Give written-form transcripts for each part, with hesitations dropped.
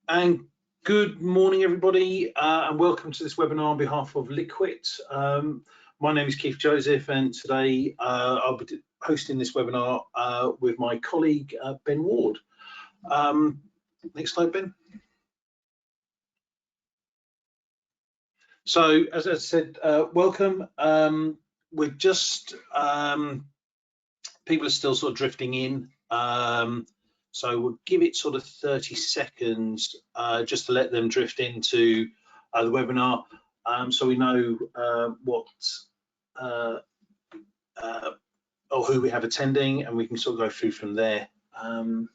And good morning, everybody, and welcome to this webinar on behalf of Liquit. My name is Keith Joseph, and today I'll be hosting this webinar with my colleague, Ben Ward. Next slide, Ben. So, as I said, welcome. We're just, people are still sort of drifting in. So we'll give it sort of 30 seconds just to let them drift into the webinar, so we know what or who we have attending, and we can sort of go through from there. There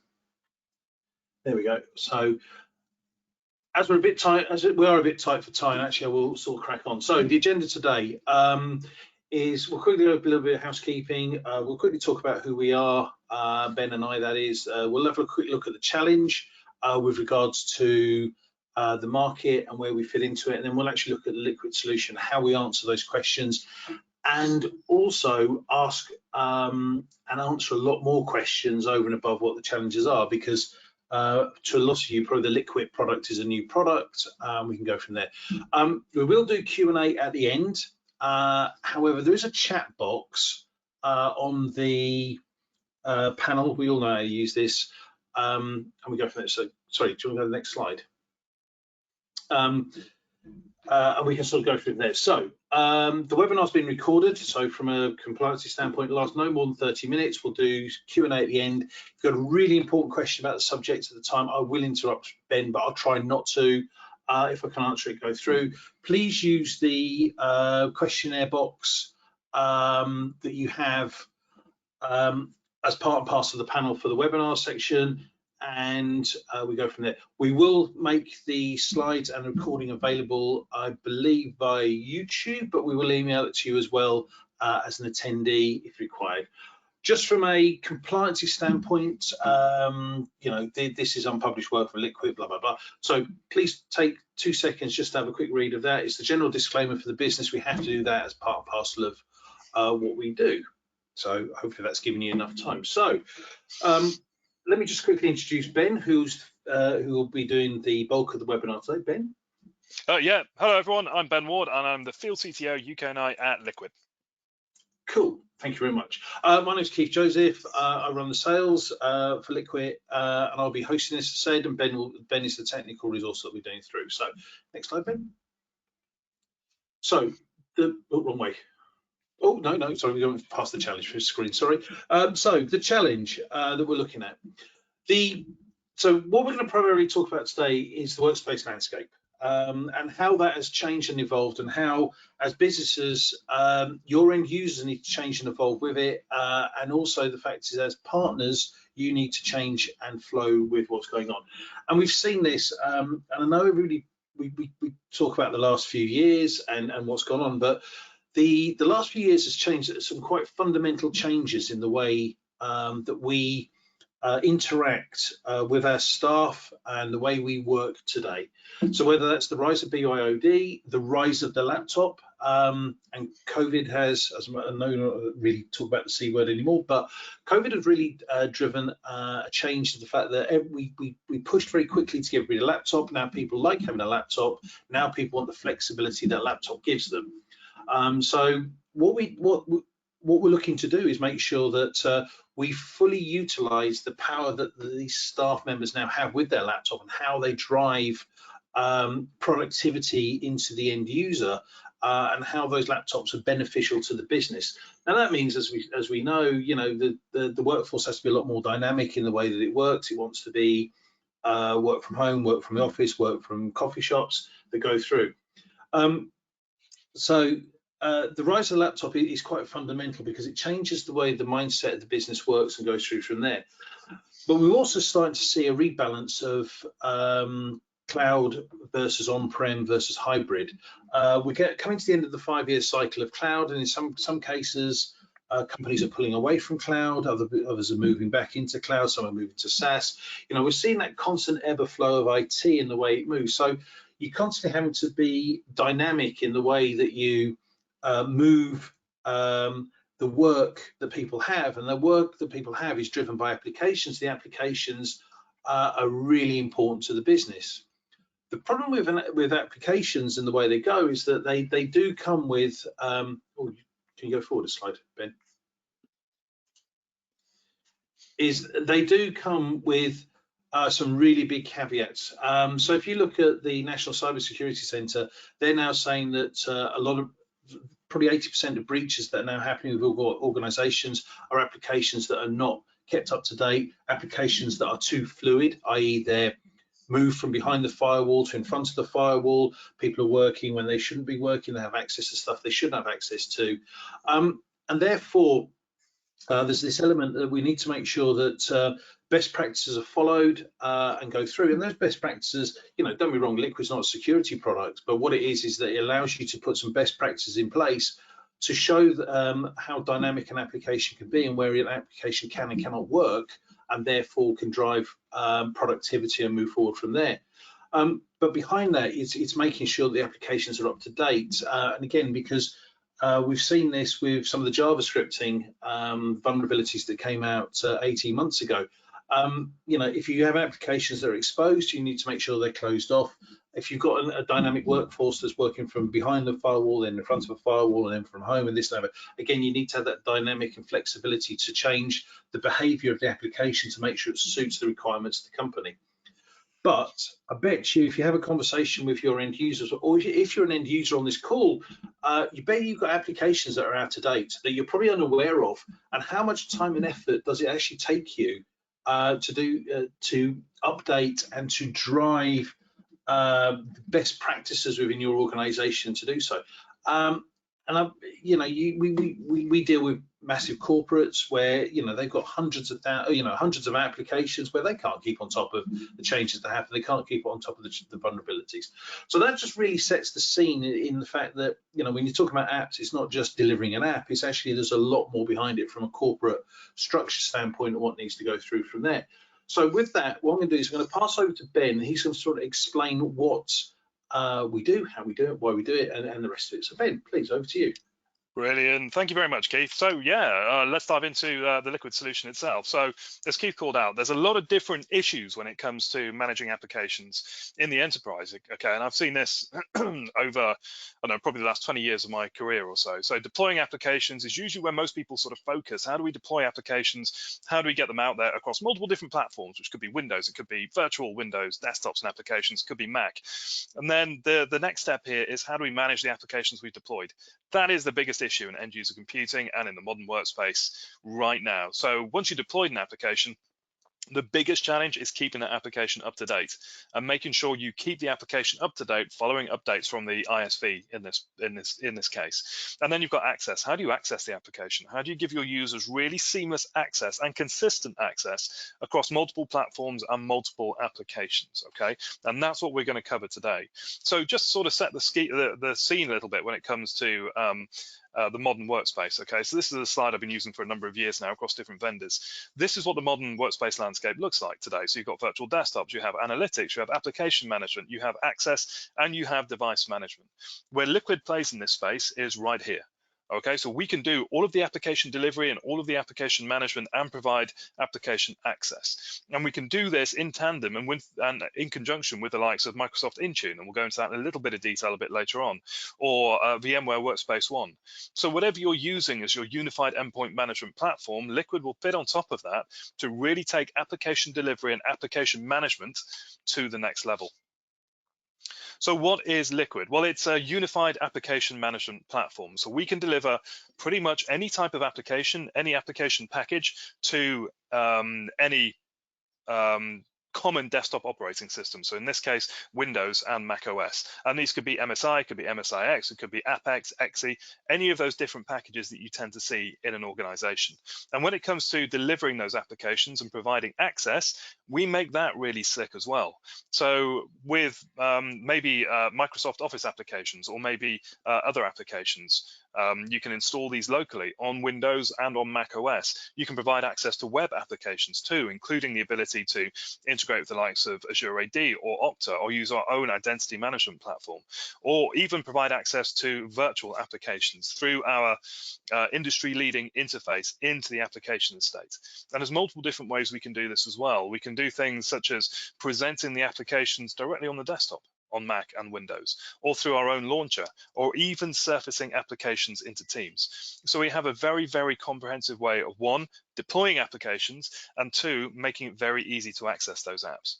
we go. So as we're a bit tight, we are a bit tight for time, actually, I will sort of crack on. So the agenda today is we'll quickly do a little bit of housekeeping. We'll quickly talk about who we are, Ben and I, that is. We'll have a quick look at the challenge with regards to the market and where we fit into it, and then we'll actually look at the Liquit solution, how we answer those questions, and also ask and answer a lot more questions over and above what the challenges are, because to a lot of you, probably the Liquit product is a new product. We can go from there. We will do Q&A at the end. However, there is a chat box on the panel. We all know how to use this, and we go from there. So, sorry, do you want to go to the next slide? And we can sort of go through there. So, the webinar's been recorded. So, from a compliance standpoint, it lasts no more than 30 minutes. We'll do Q&A at the end. If you've got a really important question about the subject at the time, I will interrupt Ben, but I'll try not to. If I can answer it, go through. Please use the questionnaire box that you have as part and parcel of the panel for the webinar section, and we go from there. We will make the slides and recording available, I believe, via YouTube, but we will email it to you as well as an attendee if required. Just from a compliance standpoint, you know, this is unpublished work from Liquit, blah, blah, blah. So please take 2 seconds just to have a quick read of that. It's the general disclaimer for the business. We have to do that as part and parcel of what we do. So hopefully that's given you enough time. So let me just quickly introduce Ben, who will be doing the bulk of the webinar today. Ben? Yeah, hello everyone, I'm Ben Ward and I'm the Field CTO UK and I at Liquit. Cool, thank you very much. My name is Keith Joseph. I run the sales for Liquit, and I'll be hosting this, as I said, and Ben is the technical resource that we're doing through. So next slide, Ben. So wrong way. Oh, no, sorry, we're going past the challenge for the screen, sorry. So the challenge that we're looking at. So what we're going to primarily talk about today is the workspace landscape, and how that has changed and evolved, and how, as businesses, your end users need to change and evolve with it, and also the fact is, as partners, you need to change and flow with what's going on. And we've seen this, and I know we talk about the last few years and what's gone on, but the last few years has changed some quite fundamental changes in the way that we interact with our staff and the way we work today. So whether that's the rise of BYOD, the rise of the laptop, and COVID has, as I know, not really talk about the C word anymore, but COVID has really driven a change to the fact that we pushed very quickly to give everybody a laptop. Now people like having a laptop. Now people want the flexibility that a laptop gives them. So what we're looking to do is make sure that we fully utilize the power that these staff members now have with their laptop and how they drive productivity into the end user, and how those laptops are beneficial to the business. Now that means, as we know, you know, the workforce has to be a lot more dynamic in the way that it works. It wants to be work from home, work from the office, work from coffee shops that go through. So the rise of the laptop is quite fundamental because it changes the way the mindset of the business works and goes through from there. But we're also starting to see a rebalance of cloud versus on-prem versus hybrid. We're coming to the end of the 5-year cycle of cloud, and in some cases, companies are pulling away from cloud, others are moving back into cloud, some are moving to SaaS. You know, we're seeing that constant ebb and flow of IT in the way it moves. So you're constantly having to be dynamic in the way that you move the work that people have, and the work that people have is driven by applications. The applications are really important to the business. The problem with applications and the way they go is that they do come with. Oh, can you go forward a slide, Ben? Is they do come with some really big caveats. So if you look at the National Cybersecurity Centre, they're now saying that a lot of, probably 80% of breaches that are now happening with organisations are applications that are not kept up to date, applications that are too fluid, i.e. they're moved from behind the firewall to in front of the firewall. People are working when they shouldn't be working. They have access to stuff they shouldn't have access to. And therefore, there's this element that we need to make sure that best practices are followed and go through. And those best practices, don't be wrong, Liquid's not a security product, but what it is that it allows you to put some best practices in place to show how dynamic an application can be and where an application can and cannot work, and therefore can drive productivity and move forward from there. But behind that, it's making sure the applications are up to date. And again, because we've seen this with some of the JavaScripting vulnerabilities that came out 18 months ago. If you have applications that are exposed, you need to make sure they're closed off. If you've got a dynamic workforce that's working from behind the firewall, then in front of a firewall, and then from home, and this and that, again, you need to have that dynamic and flexibility to change the behavior of the application to make sure it suits the requirements of the company. But I bet you, if you have a conversation with your end users, or if you're an end user on this call, you bet you've got applications that are out of date that you're probably unaware of. And how much time and effort does it actually take you to update and to drive best practices within your organization to do so? We deal with massive corporates where they've got hundreds of applications where they can't keep on top of the changes that happen. They can't keep on top of the vulnerabilities. So that just really sets the scene in the fact that when you're talking about apps, it's not just delivering an app. It's actually there's a lot more behind it from a corporate structure standpoint and what needs to go through from there. So with that, what I'm going to do is I'm going to pass over to Ben. He's going to sort of explain what we do, how we do it, why we do it, and the rest of it. So Ben, please, over to you. Brilliant. Thank you very much, Keith. So yeah, let's dive into the Liquid solution itself. So as Keith called out, there's a lot of different issues when it comes to managing applications in the enterprise. Okay, and I've seen this over, I don't know, probably the last 20 years of my career or so. So deploying applications is usually where most people sort of focus. How do we deploy applications? How do we get them out there across multiple different platforms, which could be Windows, it could be virtual Windows, desktops and applications, it could be Mac. And then the next step here is how do we manage the applications we've deployed? That is the biggest issue in end user computing and in the modern workspace right now. So once you deployed an application, the biggest challenge is keeping that application up to date and making sure you keep the application up to date following updates from the ISV in this case. And then you've got access. How do you access the application? How do you give your users really seamless access and consistent access across multiple platforms and multiple applications? Okay, and that's what we're going to cover today. So just sort of set the scene a little bit when it comes to the modern workspace. Okay, so this is a slide I've been using for a number of years now across different vendors. This is what the modern workspace landscape looks like today. So you've got virtual desktops, you have analytics, you have application management, you have access, and you have device management. Where Liquid plays in this space is right here. Okay, so we can do all of the application delivery and all of the application management and provide application access. And we can do this in tandem and in conjunction with the likes of Microsoft Intune, and we'll go into that in a little bit of detail a bit later on, or VMware Workspace ONE. So whatever you're using as your unified endpoint management platform, Liquid will fit on top of that to really take application delivery and application management to the next level. So what is Liquid? Well, it's a unified application management platform. So we can deliver pretty much any type of application, any application package to any common desktop operating system. So in this case, Windows and Mac OS. And these could be MSI, could be MSIX, it could be AppX, XE, any of those different packages that you tend to see in an organization. And when it comes to delivering those applications and providing access, we make that really slick as well. So with maybe Microsoft Office applications or maybe other applications, You can install these locally on Windows and on Mac OS. You can provide access to web applications too, including the ability to integrate with the likes of Azure AD or Okta, or use our own identity management platform, or even provide access to virtual applications through our industry-leading interface into the application estate. And there's multiple different ways we can do this as well. We can do things such as presenting the applications directly on the desktop on Mac and Windows, or through our own launcher, or even surfacing applications into Teams. So we have a very, very comprehensive way of, one, deploying applications, and two, making it very easy to access those apps.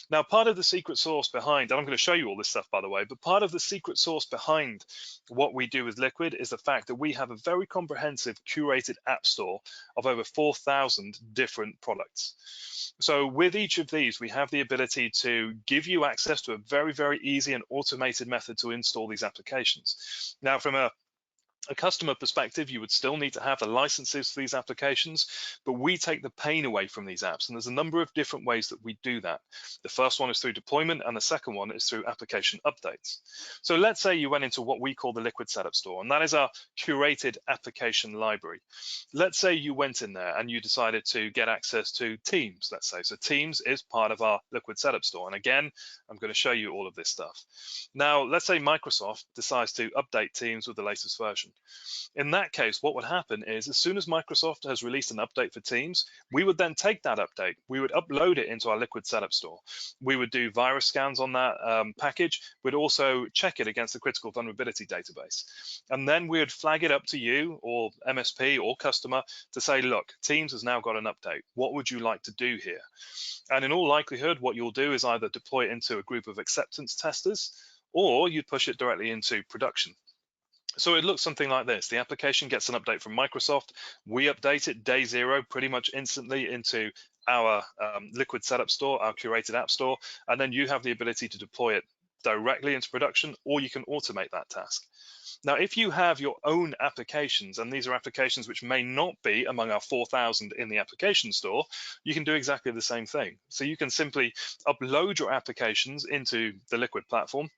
Now, part of the secret sauce behind, and I'm going to show you all this stuff, by the way, but part of the secret sauce behind what we do with Liquid is the fact that we have a very comprehensive curated app store of over 4,000 different products. So with each of these, we have the ability to give you access to a very, very easy and automated method to install these applications. Now, from a customer perspective, you would still need to have the licenses for these applications, but we take the pain away from these apps. And there's a number of different ways that we do that. The first one is through deployment, and the second one is through application updates. So let's say you went into what we call the Liquid Setup Store, and that is our curated application library. Let's say you went in there and you decided to get access to Teams, let's say. So Teams is part of our Liquid Setup Store. And again, I'm going to show you all of this stuff. Now, let's say Microsoft decides to update Teams with the latest version. In that case, what would happen is, as soon as Microsoft has released an update for Teams, we would then take that update, we would upload it into our Liquid Setup Store. We would do virus scans on that package. We'd also check it against the critical vulnerability database. And then we would flag it up to you or MSP or customer to say, look, Teams has now got an update. What would you like to do here? And in all likelihood, what you'll do is either deploy it into a group of acceptance testers, or you'd push it directly into production. So it looks something like this. The application gets an update from Microsoft. We update it day zero pretty much instantly into our Liquid Setup Store, our curated app store, and then you have the ability to deploy it directly into production, or you can automate that task. Now, if you have your own applications, and these are applications which may not be among our 4,000 in the application store, you can do exactly the same thing. So you can simply upload your applications into the Liquid platform.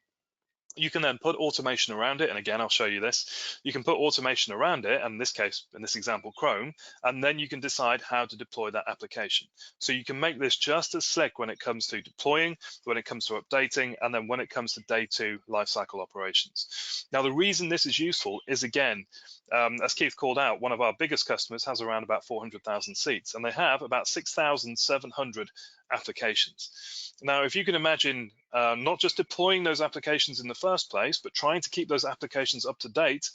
You can then put automation around it, and again, I'll show you this. You can put automation around it, and in this case, in this example, Chrome, and then you can decide how to deploy that application. So you can make this just as slick when it comes to deploying, when it comes to updating, and then when it comes to day two lifecycle operations. Now, the reason this is useful is, again, as Keith called out, one of our biggest customers has around about 400,000 seats, and they have about 6,700 applications. Now, if you can imagine not just deploying those applications in the first place, but trying to keep those applications up to date,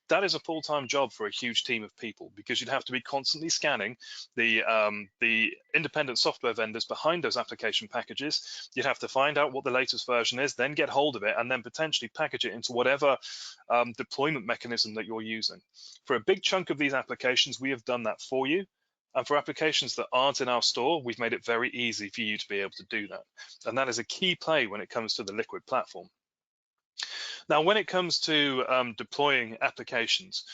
that is a full-time job for a huge team of people, because you'd have to be constantly scanning the independent software vendors behind those application packages. You'd have to find out what the latest version is, then get hold of it, and then potentially package it into whatever deployment mechanism that you're using. For a big chunk of these applications, we have done that for you. And for applications that aren't in our store, we've made it very easy for you to be able to do that. And that is a key play when it comes to the Liquid platform. Now, when it comes to deploying applications,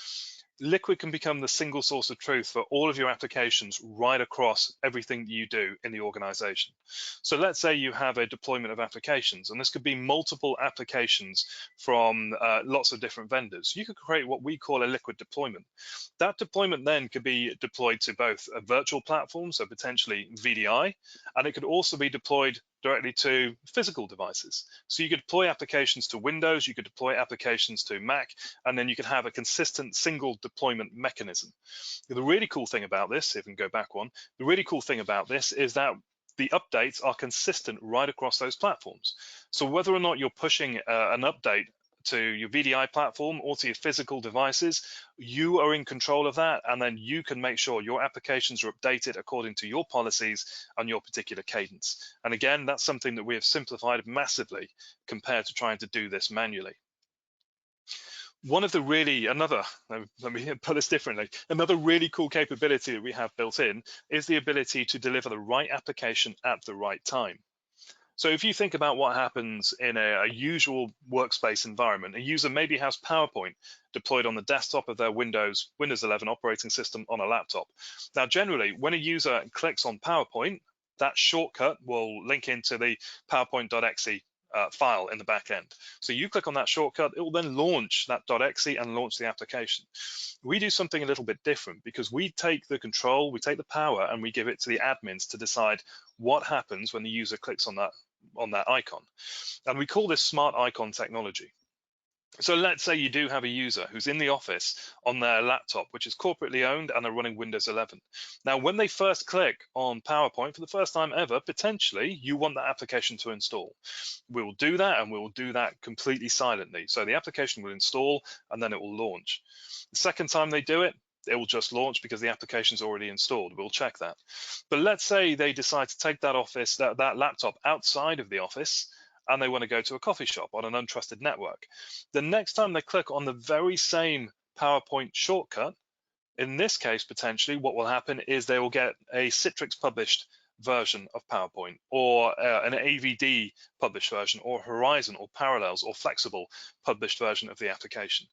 Liquid can become the single source of truth for all of your applications right across everything that you do in the organization. So let's say you have a deployment of applications, and this could be multiple applications from lots of different vendors. You could create what we call a Liquid deployment. That deployment then could be deployed to both a virtual platform, so potentially VDI, and it could also be deployed directly to physical devices. So you could deploy applications to Windows, you could deploy applications to Mac, and then you could have a consistent single deployment mechanism. The really cool thing about this, if we can go back one, the really cool thing about this is that the updates are consistent right across those platforms. So whether or not you're pushing an update to your VDI platform or to your physical devices, you are in control of that, and then you can make sure your applications are updated according to your policies and your particular cadence. And again, that's something that we have simplified massively compared to trying to do this manually. One of the let me put this differently, another really cool capability that we have built in is the ability to deliver the right application at the right time. So if you think about what happens in a usual workspace environment, a user maybe has PowerPoint deployed on the desktop of their Windows 11 operating system on a laptop. Now, generally, when a user clicks on PowerPoint, that shortcut will link into the PowerPoint.exe file in the back end. So you click on that shortcut, it will then launch that .exe and launch the application. We do something a little bit different because we take the control, we take the power, and we give it to the admins to decide what happens when the user clicks on that icon. And we call this smart icon technology. So let's say you do have a user who's in the office on their laptop, which is corporately owned, and they're running Windows 11. Now, when they first click on PowerPoint for the first time ever, potentially you want that application to install. We will do that, and we will do that completely silently. So the application will install, and then it will launch. The second time they do it, it will just launch because the application is already installed. We'll check that. But let's say they decide to take that laptop outside of the office, and they want to go to a coffee shop on an untrusted network. The next time they click on the very same PowerPoint shortcut, in this case, potentially what will happen is they will get a Citrix published version of PowerPoint, or an AVD published version, or Horizon or Parallels or Flexible published version of the application.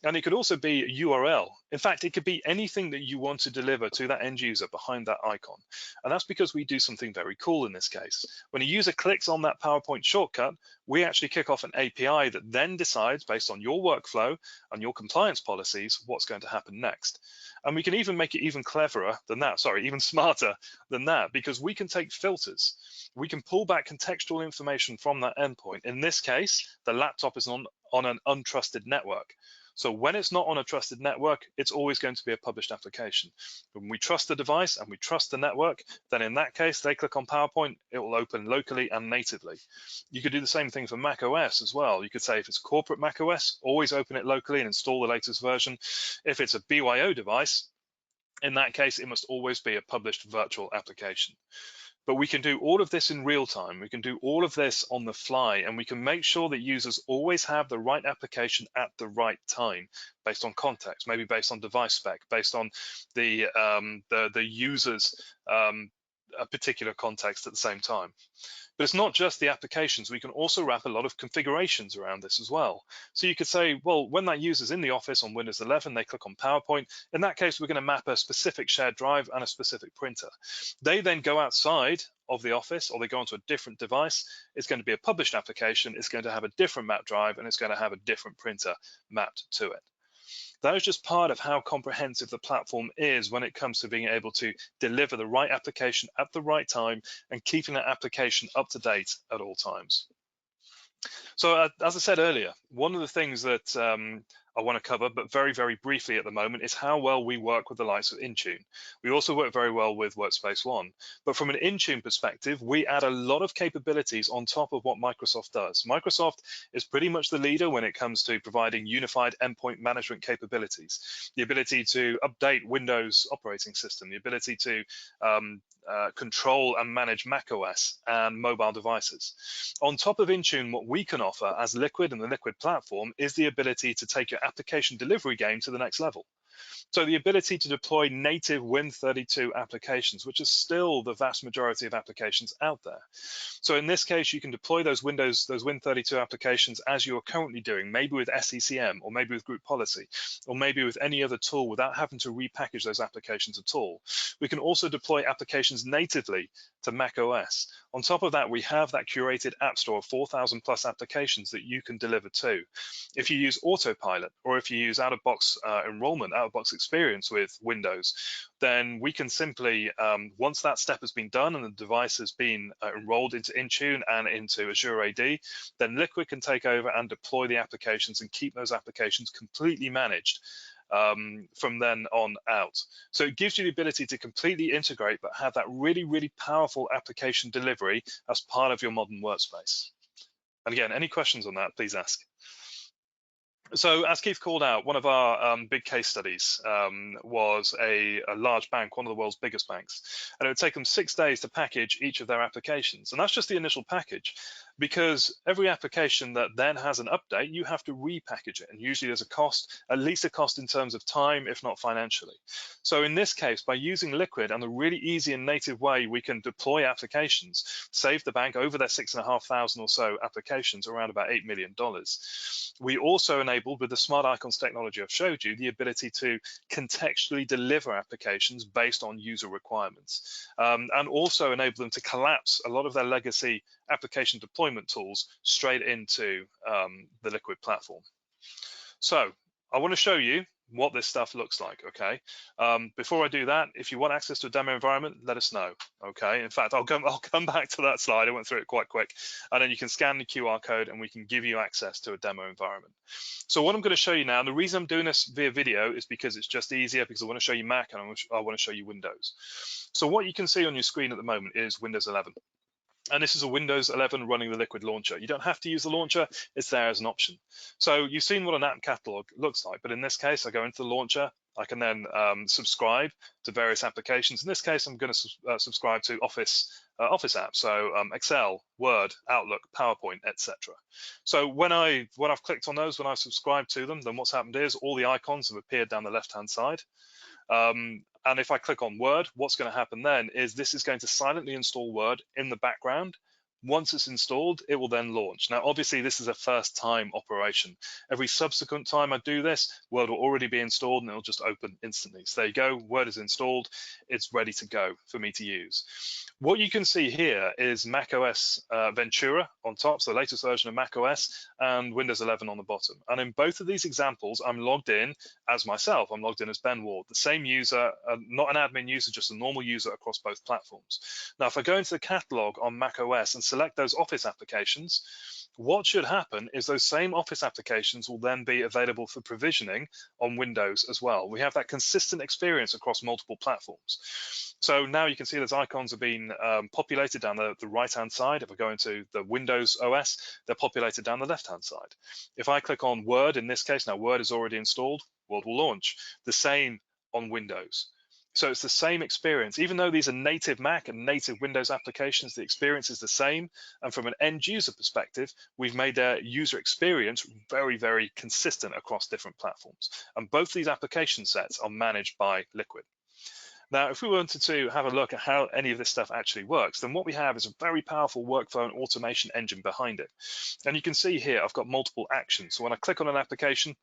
And it could also be a URL. In fact, it could be anything that you want to deliver to that end user behind that icon. And that's because we do something very cool in this case. When a user clicks on that PowerPoint shortcut, we actually kick off an API that then decides, based on your workflow and your compliance policies, what's going to happen next. And we can even make it even cleverer than that, sorry, even smarter than that, because we can take filters. We can pull back contextual information from that endpoint. In this case, the laptop is on an untrusted network. So when it's not on a trusted network, it's always going to be a published application. When we trust the device and we trust the network, then in that case, they click on PowerPoint, it will open locally and natively. You could do the same thing for Mac OS as well. You could say if it's corporate Mac OS, always open it locally and install the latest version. If it's a BYO device, in that case, it must always be a published virtual application. But we can do all of this in real time. We can do all of this on the fly, and we can make sure that users always have the right application at the right time, based on context, maybe based on device spec, based on the user's a particular context at the same time. But it's not just the applications. We can also wrap a lot of configurations around this as well. So you could say, well, when that user's in the office on Windows 11, they click on PowerPoint. In that case, we're going to map a specific shared drive and a specific printer. They then go outside of the office, or they go onto a different device. It's going to be a published application. It's going to have a different map drive, and it's going to have a different printer mapped to it. That is just part of how comprehensive the platform is when it comes to being able to deliver the right application at the right time and keeping that application up to date at all times. So as I said earlier, one of the things that I want to cover, but very, very briefly at the moment, is how well we work with the likes of Intune. We also work very well with Workspace ONE. But from an Intune perspective, we add a lot of capabilities on top of what Microsoft does. Microsoft is pretty much the leader when it comes to providing unified endpoint management capabilities, the ability to update Windows operating system, the ability to control and manage macOS and mobile devices. On top of Intune, what we can offer as Liquid and the Liquid platform is the ability to take your application delivery game to the next level. So the ability to deploy native Win32 applications, which is still the vast majority of applications out there. So in this case, you can deploy those Win32 applications as you are currently doing, maybe with SCCM, or maybe with group policy, or maybe with any other tool without having to repackage those applications at all. We can also deploy applications natively to Mac OS. On top of that, we have that curated app store of 4,000 plus applications that you can deliver to. If you use Autopilot, or if you use out-of-box enrollment, out-of-box experience with Windows, then we can simply, once that step has been done and the device has been enrolled into Intune and into Azure AD, then Liquid can take over and deploy the applications and keep those applications completely managed from then on out. So it gives you the ability to completely integrate, but have that really, really powerful application delivery as part of your modern workspace. And again, any questions on that, please ask. So as Keith called out, one of our big case studies was a large bank, one of the world's biggest banks, and it would take them 6 days to package each of their applications. And that's just the initial package, because every application that then has an update, you have to repackage it. And usually there's a cost, at least a cost in terms of time, if not financially. So in this case, by using Liquid and the really easy and native way we can deploy applications, save the bank over their 6,500 or so applications, around about $8 million. We also enable enabled with the smart icons technology I've showed you the ability to contextually deliver applications based on user requirements, and also enable them to collapse a lot of their legacy application deployment tools straight into the Liquit platform. So I want to show you what this stuff looks like, okay? Before I do that, if you want access to a demo environment, let us know, okay? In fact, I'll come back to that slide. I went through it quite quick. And then you can scan the QR code and we can give you access to a demo environment. So what I'm going to show you now, and the reason I'm doing this via video is because it's just easier, because I want to show you Mac and I want to show you Windows. So what you can see on your screen at the moment is Windows 11. And this is a Windows 11 running the Liquid launcher. You don't have to use the launcher, it's there as an option. So you've seen what an app catalog looks like, but in this case, I go into the launcher, I can then subscribe to various applications. In this case, I'm going to subscribe to Office apps, so Excel, Word, Outlook, PowerPoint, etc. So when I've clicked on those, when I've subscribed to them, then what's happened is all the icons have appeared down the left-hand side. And if I click on Word, what's going to happen then is this is going to silently install Word in the background. Once it's installed, it will then launch. Now, obviously, this is a first time operation. Every subsequent time I do this, Word will already be installed and it'll just open instantly. So there you go, Word is installed. It's ready to go for me to use. What you can see here is macOS Ventura on top, so the latest version of macOS, and Windows 11 on the bottom. And in both of these examples, I'm logged in as myself. I'm logged in as Ben Ward, the same user, not an admin user, just a normal user across both platforms. Now, if I go into the catalog on macOS and select those Office applications, what should happen is those same Office applications will then be available for provisioning on Windows as well. We have that consistent experience across multiple platforms. So now you can see those icons have been populated down the right-hand side. If I go into the Windows OS, they're populated down the left-hand side. If I click on Word, in this case, now Word is already installed, Word will launch. The same on Windows. So it's the same experience. Even though these are native Mac and native Windows applications, the experience is the same. And from an end user perspective, we've made their user experience very, very consistent across different platforms. And both these application sets are managed by Liquid. Now, if we wanted to have a look at how any of this stuff actually works, then what we have is a very powerful workflow and automation engine behind it. And you can see here, I've got multiple actions. So when I click on an application,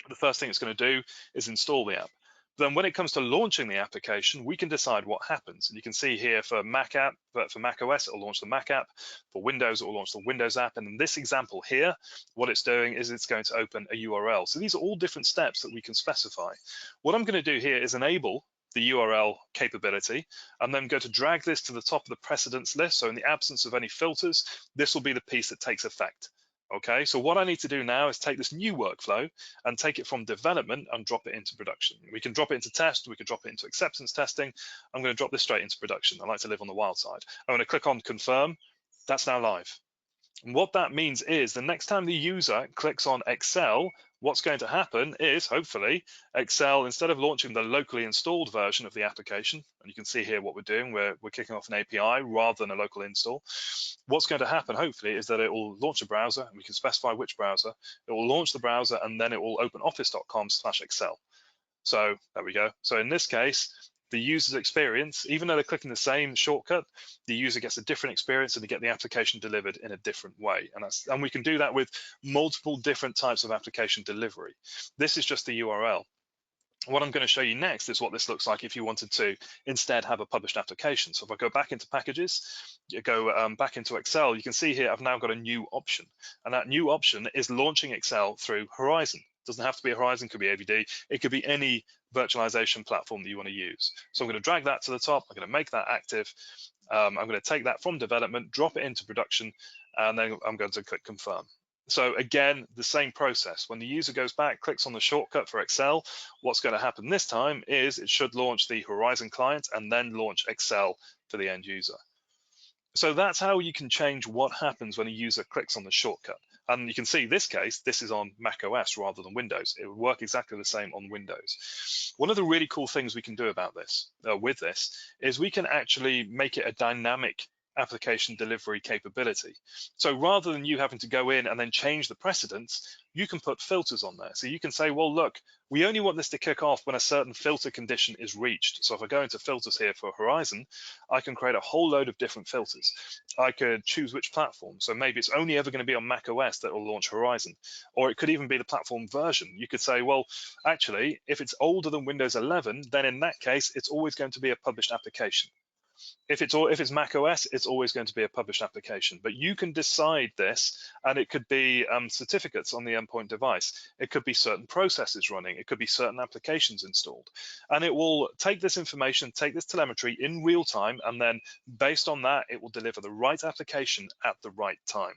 the first thing it's going to do is install the app. Then when it comes to launching the application, we can decide what happens. And you can see here for Mac app, but for Mac OS, it will launch the Mac app. For Windows, it will launch the Windows app. And in this example here, what it's doing is it's going to open a URL. So these are all different steps that we can specify. What I'm going to do here is enable the URL capability, and then go to drag this to the top of the precedence list. So in the absence of any filters, this will be the piece that takes effect. Okay, so what I need to do now is take this new workflow and take it from development and drop it into production. We can drop it into test, we can drop it into acceptance testing. I'm going to drop this straight into production. I like to live on the wild side. I'm going to click on confirm. That's now live. And what that means is the next time the user clicks on Excel, what's going to happen is hopefully Excel, instead of launching the locally installed version of the application, and you can see here what we're doing, we're kicking off an API rather than a local install. What's going to happen hopefully is that it will launch a browser, and we can specify which browser. It will launch the browser and then it will open office.com/Excel. So there we go. So in this case, the user's experience, even though they're clicking the same shortcut, the user gets a different experience and they get the application delivered in a different way. And we can do that with multiple different types of application delivery. This is just the URL. What I'm going to show you next is what this looks like if you wanted to instead have a published application. So if I go back into packages, you go back into Excel, you can see here I've now got a new option. And that new option is launching Excel through Horizon. It doesn't have to be a Horizon, it could be AVD, it could be any virtualization platform that you want to use. So I'm going to drag that to the top, I'm going to make that active, I'm going to take that from development, drop it into production, and then I'm going to click confirm. So again, the same process. When the user goes back, clicks on the shortcut for Excel, what's going to happen this time is it should launch the Horizon client and then launch Excel for the end user. So that's how you can change what happens when a user clicks on the shortcut. And you can see this case, this is on Mac OS rather than Windows. It would work exactly the same on Windows. One of the really cool things we can do about this, with this, is we can actually make it a dynamic application delivery capability. So rather than you having to go in and then change the precedents, you can put filters on there. So you can say, well, look, we only want this to kick off when a certain filter condition is reached. So if I go into filters here for Horizon, I can create a whole load of different filters. I could choose which platform. So maybe it's only ever going to be on Mac OS that will launch Horizon, or it could even be the platform version. You could say, well, actually, if it's older than Windows 11, then in that case, it's always going to be a published application. If it's Mac OS, it's always going to be a published application. But you can decide this, and it could be certificates on the endpoint device. It could be certain processes running. It could be certain applications installed. And it will take this information, take this telemetry in real time, and then based on that, it will deliver the right application at the right time.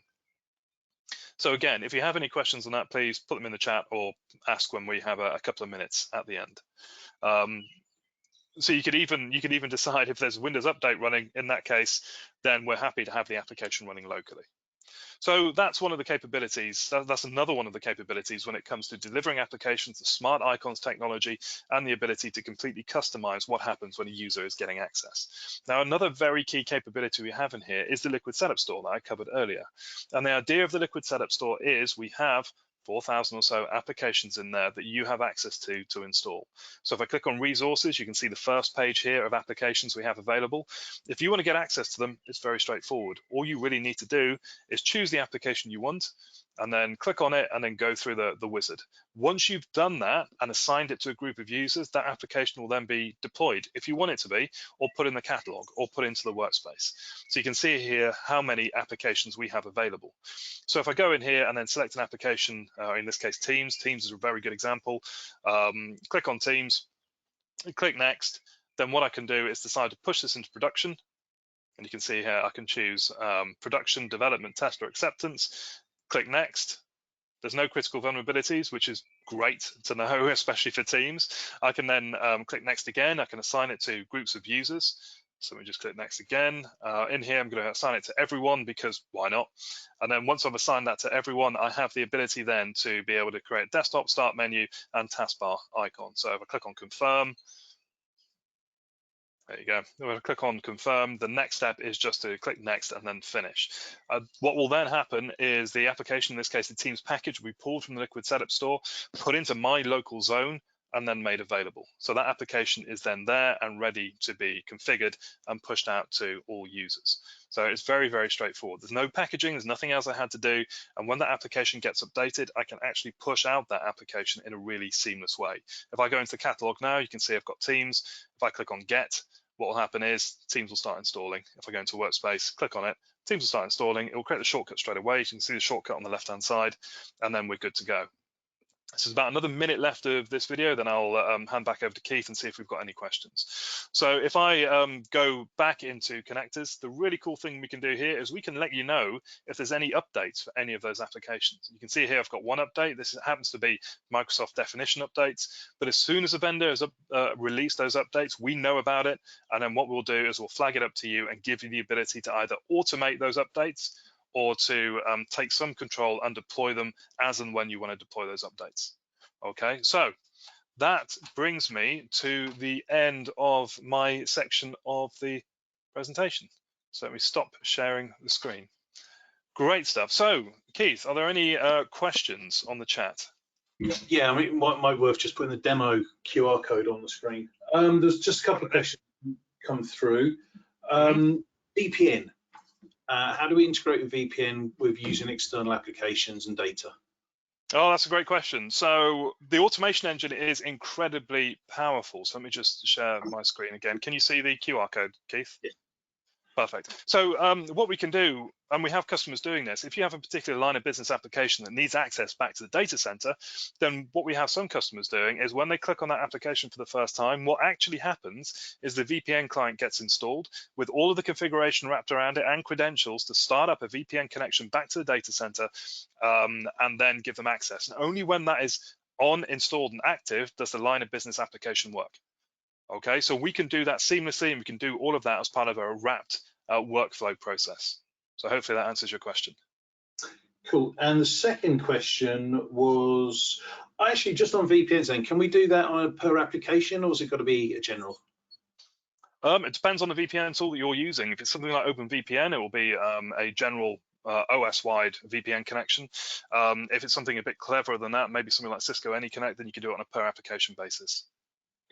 So again, if you have any questions on that, please put them in the chat or ask when we have a couple of minutes at the end. So you could even decide if there's a Windows update running. In that case, then we're happy to have the application running locally. So that's one of the capabilities. That's another one of the capabilities when it comes to delivering applications, the smart icons technology, and the ability to completely customize what happens when a user is getting access. Now, another very key capability we have in here is the Liquid Setup Store that I covered earlier. And the idea of the Liquid Setup Store is we have 4,000 or so applications in there that you have access to install. So if I click on resources, you can see the first page here of applications we have available. If you want to get access to them, it's very straightforward. All you really need to do is choose the application you want and then click on it and then go through the wizard. Once you've done that and assigned it to a group of users, that application will then be deployed if you want it to be, or put in the catalog or put into the workspace. So you can see here how many applications we have available. So if I go in here and then select an application, in this case Teams is a very good example, click on Teams, click Next, then what I can do is decide to push this into production. And you can see here I can choose production, development, test, or acceptance. Click Next. There's no critical vulnerabilities, which is great to know, especially for Teams. I can then click Next again. I can assign it to groups of users. So we just click Next again. In here, I'm going to assign it to everyone because why not? And then once I've assigned that to everyone, I have the ability then to be able to create desktop, start menu, and taskbar icon. So if I click on Confirm, there you go. When I click on confirm, the next step is just to click next and then finish. What will then happen is the application, in this case, the Teams package, will be pulled from the Liquid Setup Store, put into my local zone, and then made available. So that application is then there and ready to be configured and pushed out to all users. So it's very, very straightforward. There's no packaging, there's nothing else I had to do. And when that application gets updated, I can actually push out that application in a really seamless way. If I go into the catalog now, you can see I've got Teams. If I click on Get, what will happen is Teams will start installing. If I go into Workspace, click on it, Teams will start installing. It will create the shortcut straight away. You can see the shortcut on the left-hand side, and then we're good to go. So there's about another minute left of this video, then I'll hand back over to Keith and see if we've got any questions. So if I go back into connectors, the really cool thing we can do here is we can let you know if there's any updates for any of those applications. You can see here I've got one update. This happens to be Microsoft definition updates, but as soon as a vendor has released those updates, we know about it, and then what we'll do is we'll flag it up to you and give you the ability to either automate those updates or to take some control and deploy them as and when you want to deploy those updates. Okay, so that brings me to the end of my section of the presentation. So let me stop sharing the screen. Great stuff. So Keith, are there any questions on the chat? Yeah, I mean, it might be worth just putting the demo QR code on the screen. There's just a couple of questions come through. VPN. How do we integrate with VPN with using external applications and data? Oh, that's a great question. So the automation engine is incredibly powerful. So let me just share my screen again. Can you see the QR code, Keith? Yeah. Perfect. So what we can do, and we have customers doing this, if you have a particular line of business application that needs access back to the data center, then what we have some customers doing is when they click on that application for the first time, what actually happens is the VPN client gets installed with all of the configuration wrapped around it and credentials to start up a VPN connection back to the data center and then give them access. And only when that is on, installed, and active does the line of business application work. Okay, so we can do that seamlessly, and we can do all of that as part of a wrapped workflow process. So hopefully that answers your question. Cool. And the second question was actually just on VPNs then. Can we do that on a per application, or has it got to be a general? It depends on the VPN tool that you're using. If it's something like OpenVPN, it will be a general OS-wide VPN connection. If it's something a bit cleverer than that, maybe something like Cisco AnyConnect, then you can do it on a per application basis.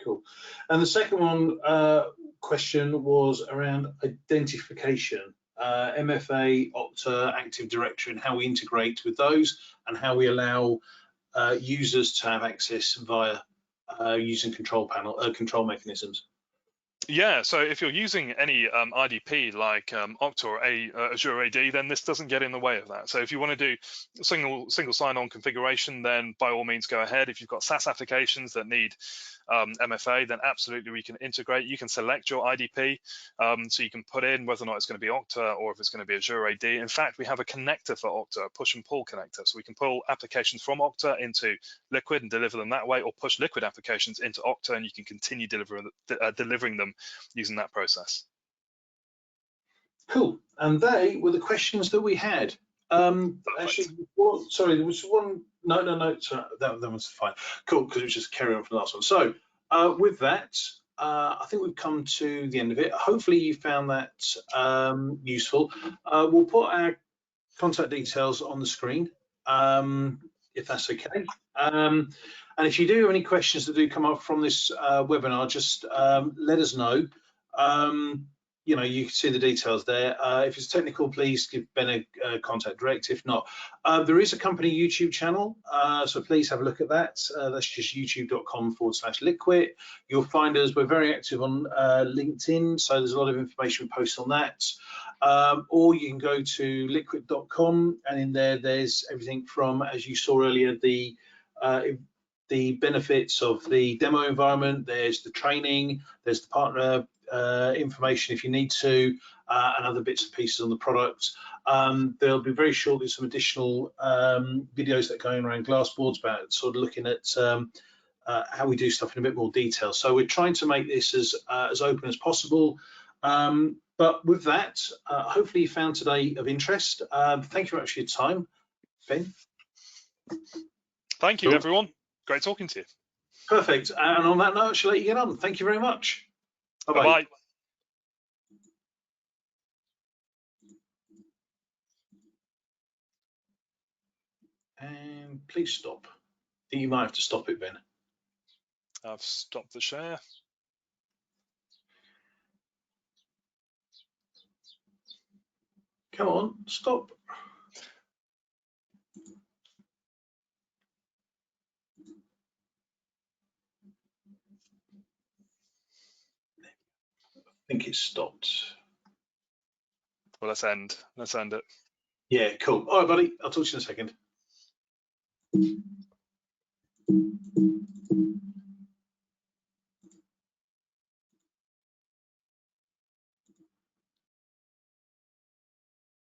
Cool. And the second one question was around identification, MFA, Okta, Active Directory, and how we integrate with those, and how we allow users to have access via using control mechanisms. Yeah, so if you're using any IDP like Okta or Azure AD, then this doesn't get in the way of that. So if you want to do single sign-on configuration, then by all means go ahead. If you've got SaaS applications that need MFA, then absolutely we can integrate. You can select your IDP, so you can put in whether or not it's going to be Okta or if it's going to be Azure AD. In fact, we have a connector for Okta, a push and pull connector, so we can pull applications from Okta into Liquid and deliver them that way, or push Liquid applications into Okta and you can continue delivering them using that process. Cool. And they were the questions that we had. Actually, sorry, there was one. No. Sorry, that was fine. Cool, because it was just carry on from the last one. So with that, I think we've come to the end of it. Hopefully you found that useful. We'll put our contact details on the screen, if that's okay. And if you do have any questions that do come up from this webinar, just let us know. You know, you can see the details there. If it's technical, please give Ben a contact direct. If not, there is a company YouTube channel, so please have a look at that. That's just youtube.com/Liquit. You'll find us. We're very active on LinkedIn, so there's a lot of information posted on that. Or you can go to liquit.com, and in there, there's everything from, as you saw earlier, the benefits of the demo environment. There's the training. There's the partner information if you need to, and other bits and pieces on the product. There'll be very shortly some additional videos that are going around Glassboards about sort of looking at how we do stuff in a bit more detail. So we're trying to make this as open as possible. But with that, hopefully you found today of interest. Thank you very much for your time, Ben. Thank you, everyone. Great talking to you. Perfect. And on that note, I shall let you get on. Thank you very much. Bye-bye. Bye-bye. And please stop. I think you might have to stop it, Ben. I've stopped the share. Come on, stop. I think it's stopped. Well, let's end it. Yeah, cool. All right, buddy. I'll talk to you in a second.